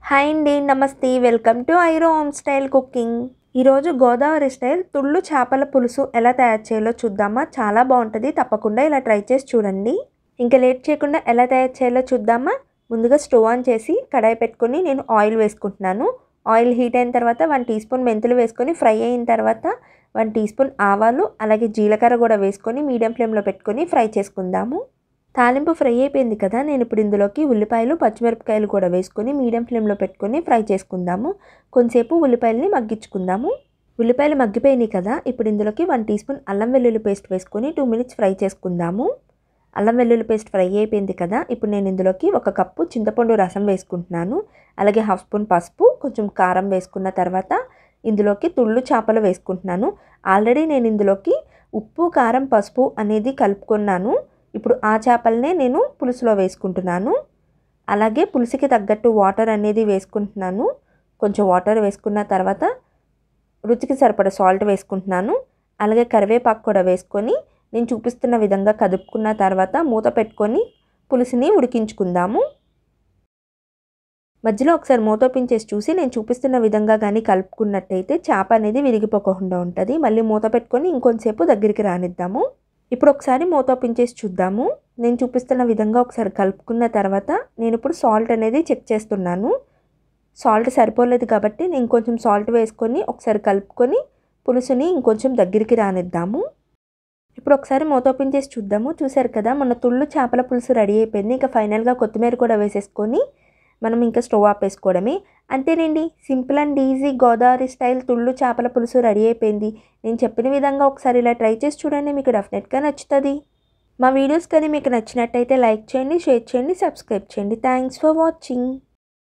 Hi అండి, నమస్తే. Welcome to ఐరో హోమ్ స్టైల్ కుకింగ్. ఈరోజు గోదావరి స్టైల్ తుళ్ళు చేపల పులుసు ఎలా తయారు చేయాలో చూద్దామా. చాలా బాగుంటుంది, తప్పకుండా ఇలా ట్రై చేసి చూడండి. ఇంకా లేట్ చేయకుండా ఎలా తయారు చేయాలో చూద్దామా. ముందుగా స్టవ్ ఆన్ చేసి కడాయి పెట్టుకొని నేను ఆయిల్ వేసుకుంటున్నాను. ఆయిల్ హీట్ అయిన తర్వాత 1 టీ స్పూన్ మెంతులు వేసుకొని ఫ్రై అయిన తర్వాత 1 టీ స్పూన్ ఆవాలు అలాగే జీలకర్ర కూడా వేసుకొని మీడియం ఫ్లేమ్లో పెట్టుకొని ఫ్రై చేసుకుందాము. తాలింపు ఫ్రై అయిపోయింది కదా, నేను ఇప్పుడు ఇందులోకి ఉల్లిపాయలు పచ్చిమిరపకాయలు కూడా వేసుకొని మీడియం ఫ్లేమ్లో పెట్టుకొని ఫ్రై చేసుకుందాము. కొంచెంసేపు ఉల్లిపాయలని మగ్గించుకుందాము. ఉల్లిపాయలు మగ్గిపోయినాయి కదా, ఇప్పుడు ఇందులోకి 1 టీ స్పూన్ అల్లం వెల్లుల్లి పేస్ట్ వేసుకొని 2 మినిట్స్ ఫ్రై చేసుకుందాము. అల్లం వెల్లుల్లి పేస్ట్ ఫ్రై అయిపోయింది కదా, ఇప్పుడు నేను ఇందులోకి 1 కప్పు చింతపండు రసం వేసుకుంటున్నాను. అలాగే 1/2 స్పూన్ పసుపు, కొంచెం కారం వేసుకున్న తర్వాత ఇందులోకి తుళ్ళు చేపలు వేసుకుంటున్నాను. ఆల్రెడీ నేను ఇందులోకి ఉప్పు కారం పసుపు అనేది కలుపుకున్నాను. ఇప్పుడు ఆ చేపలనే నేను పులుసులో వేసుకుంటున్నాను. అలాగే పులుసుకి తగ్గట్టు వాటర్ అనేది వేసుకుంటున్నాను. కొంచెం వాటర్ వేసుకున్న తర్వాత రుచికి సరిపడా సాల్ట్ వేసుకుంటున్నాను. అలాగే కరివేపాకు కూడా వేసుకొని నేను చూపిస్తున్న విధంగా కదుపుకున్న తర్వాత మూత పెట్టుకొని పులుసుని ఉడికించుకుందాము. మధ్యలో ఒకసారి మూత ఓపెన్ చేసి చూసి నేను చూపిస్తున్న విధంగా కానీ కలుపుకున్నట్టయితే చేప అనేది విరిగిపోకుండా ఉంటుంది. మళ్ళీ మూత పెట్టుకొని ఇంకొంచెంసేపు దగ్గరికి రానిద్దాము. ఇప్పుడు ఒకసారి మూత ఓపెన్ చేసి చూద్దాము. నేను చూపిస్తున్న విధంగా ఒకసారి కలుపుకున్న తర్వాత నేను ఇప్పుడు సాల్ట్ అనేది చెక్ చేస్తున్నాను. సాల్ట్ సరిపోలేదు కాబట్టి నేను ఇంకొంచెం సాల్ట్ వేసుకొని ఒకసారి కలుపుకొని పులుసుని ఇంకొంచెం దగ్గరికి రానిద్దాము. ఇప్పుడు ఒకసారి మూత ఓపెన్ చేసి చూద్దాము. చూసారు కదా, మన తుళ్ళు చేపల పులుసు రెడీ అయిపోయింది. ఇంకా ఫైనల్గా కొత్తిమీర కూడా వేసేసుకొని మనం ఇంకా స్టవ్ ఆపేసుకోవడమే. అంతేనండి, simple and easy Godavari style తుళ్ళు చేపల పులుసు రెడీ అయిపోయింది. నేను చెప్పిన విధంగా ఒకసారి ఇలా ట్రై చేసి చూడండి, మీకు డెఫినెట్గా నచ్చుతుంది. మా వీడియోస్ కానీ మీకు నచ్చినట్టయితే లైక్ చేయండి, షేర్ చేయండి, సబ్స్క్రైబ్ చేయండి. Thanks for watching.